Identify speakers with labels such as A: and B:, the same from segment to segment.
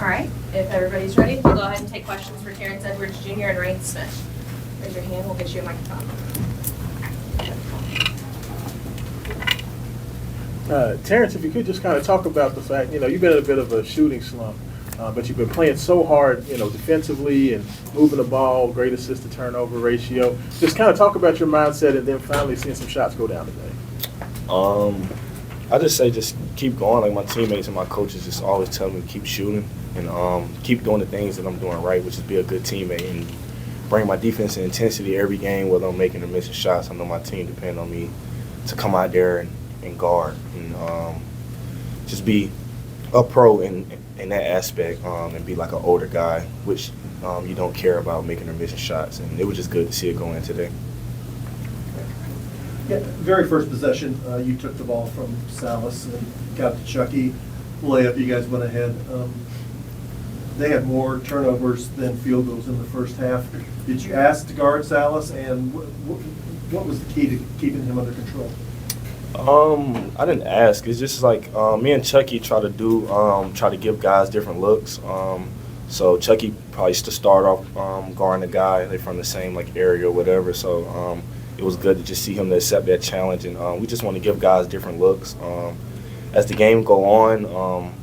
A: All right, if everybody's ready, we'll go ahead and take questions for Terrence Edwards Jr. and Reyne Smith. Raise your hand, we'll get you a microphone.
B: Terrence, if you could just kind of talk about the fact, you've been in a bit of a shooting slump, but you've been playing so hard, defensively and moving the ball, great assist to turnover ratio. Just kind of talk about your mindset and then finally seeing some shots go down today.
C: I just say just keep going. Like my teammates and my coaches just always tell me to keep shooting and keep doing the things that I'm doing right, which is be a good teammate and bring my defense and intensity every game, whether I'm making or missing shots. I know my team depends on me to come out there and guard and just be a pro in that aspect and be like an older guy, which you don't care about making or missing shots. And it was just good to see it go in today.
D: Yeah, very first possession, you took the ball from Salas and got to Chucky. Layup, you guys went ahead. They had more turnovers than field goals in the first half. Did you ask to guard Salas, and what was the key to keeping him under control?
C: I didn't ask. It's just like me and Chucky try to give guys different looks. So Chucky probably used to start off guarding the guy. They're from the same area or whatever. So it was good to just see him to accept that challenge. And we just want to give guys different looks. As the game go on,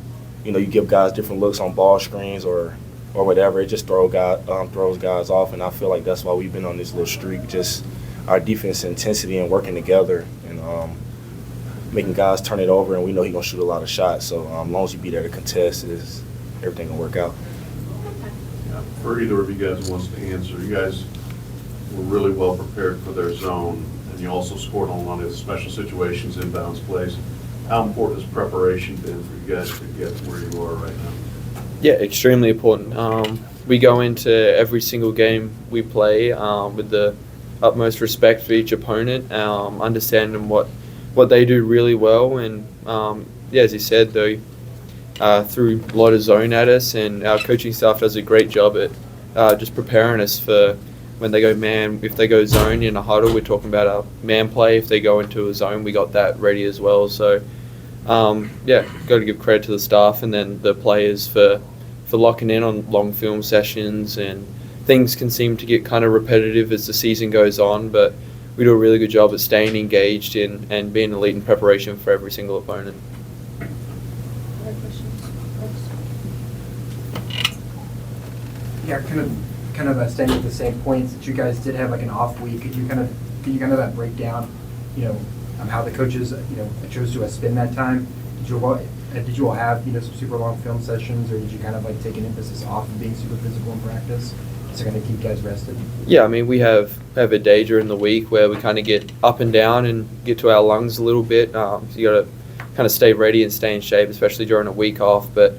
C: you give guys different looks on ball screens or whatever. It just throws guys off. And I feel like that's why we've been on this little streak. Just our defense intensity and working together and making guys turn it over, and we know he's going to shoot a lot of shots. So as long as you be there to contest, everything will work out.
E: Yeah, for either of you guys who wants to answer, you guys were really well prepared for their zone, and you also scored on a lot of special situations, inbounds plays. How important has preparation been for you guys to get where you are right now?
F: Yeah, extremely important. We go into every single game we play with the utmost respect for each opponent, understanding what they do really well, and as you said, they threw a lot of zone at us, and our coaching staff does a great job at just preparing us for when they go man. If they go zone in a huddle, we're talking about our man play. If they go into a zone, we got that ready as well. So got to give credit to the staff and then the players for locking in on long film sessions, and things can seem to get kind of repetitive as the season goes on, but we do a really good job at staying engaged and being elite in preparation for every single opponent.
A: Other questions?
G: Yeah, kind of staying with the same points that you guys did have an off week. Could you kind of break down, how the coaches chose to spend that time? Did you all have some super long film sessions, or did you kind of take an emphasis off of being super physical in practice? To kind of keep guys rested? Yeah,
F: we have a day during the week where we kind of get up and down and get to our lungs a little bit. So you got to kind of stay ready and stay in shape, especially during a week off. But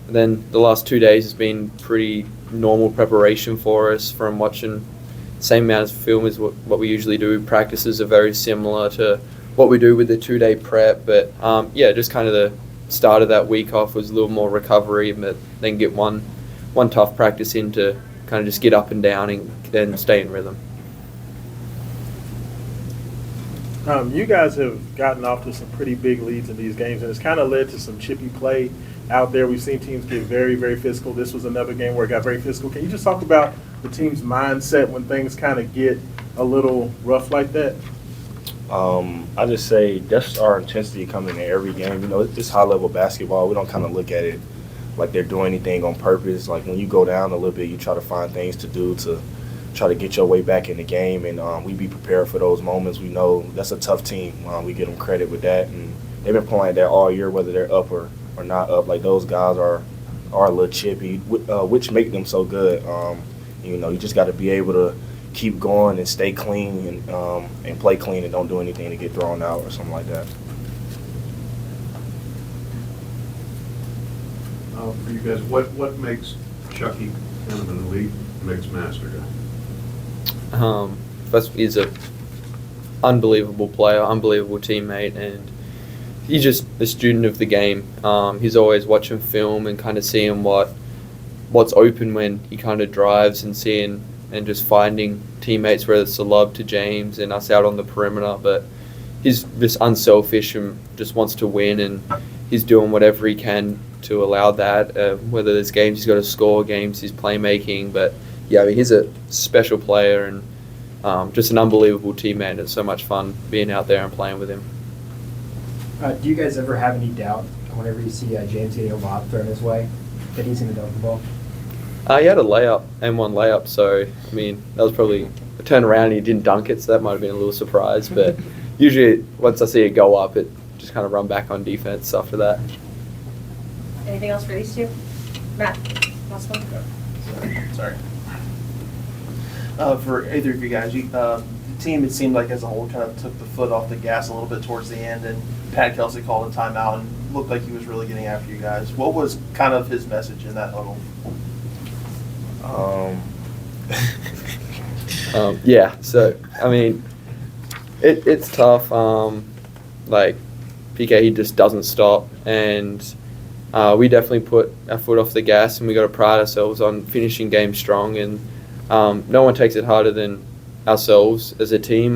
F: then the last 2 days has been pretty normal preparation for us from watching the same amount of film as what we usually do. Practices are very similar to what we do with the 2-day prep. But just kind of the start of that week off was a little more recovery, but then get one tough practice in to kind of just get up and down and then stay in rhythm.
B: You guys have gotten off to some pretty big leads in these games, and it's kind of led to some chippy play out there. We've seen teams get very, very physical. This was another game where it got very physical. Can you just talk about the team's mindset when things kind of get a little rough like that?
C: I just say that's our intensity coming in every game. It's high-level basketball. We don't kind of look at it like they're doing anything on purpose. Like when you go down a little bit, you try to find things to do to try to get your way back in the game, and we be prepared for those moments. We know that's a tough team. We give them credit with that, and they've been playing that all year, whether they're up or not up. Like those guys are a little chippy, which make them so good. You just got to be able to keep going and stay clean and play clean and don't do anything to get thrown out or something like that.
E: For you guys, what makes Chucky kind of an elite mixed master guy?
F: He's an unbelievable player, unbelievable teammate, and he's just a student of the game. He's always watching film and kind of seeing what's open when he kind of drives and seeing and just finding teammates, whether it's the lob to James and us out on the perimeter. But he's just unselfish and just wants to win, and he's doing whatever he can to allow that. Whether there's games he's got to score, games he's playmaking, but yeah, I mean he's a special player and just an unbelievable teammate. And it's so much fun being out there and playing with him.
G: Do you guys ever have any doubt whenever you see James getting a lob thrown his way that he's going to dunk the ball?
F: He had a layup, M1 layup, so I mean that was probably a turnaround and he didn't dunk it, so that might have been a little surprise. But usually once I see it go up, it just kind of run back on defense after that.
A: Anything else for these two? Matt, last one?
H: Sorry. For either of you guys, the team, it seemed like as a whole, kind of took the foot off the gas a little bit towards the end, and Pat Kelsey called a timeout and looked like he was really getting after you guys. What was kind of his message in that huddle?
F: Yeah, so I mean, it's tough. Like PK, he just doesn't stop, and we definitely put our foot off the gas, and we got to pride ourselves on finishing games strong. And no one takes it harder than ourselves as a team.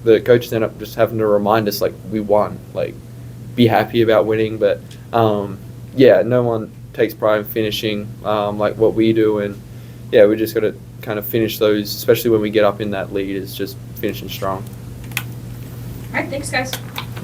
F: The coaches end up just having to remind us like we won, like be happy about winning. But yeah, no one takes pride in finishing like what we do, and yeah, we just got to kind of finish those, especially when we get up in that lead, is just finishing strong.
A: All right, thanks, guys.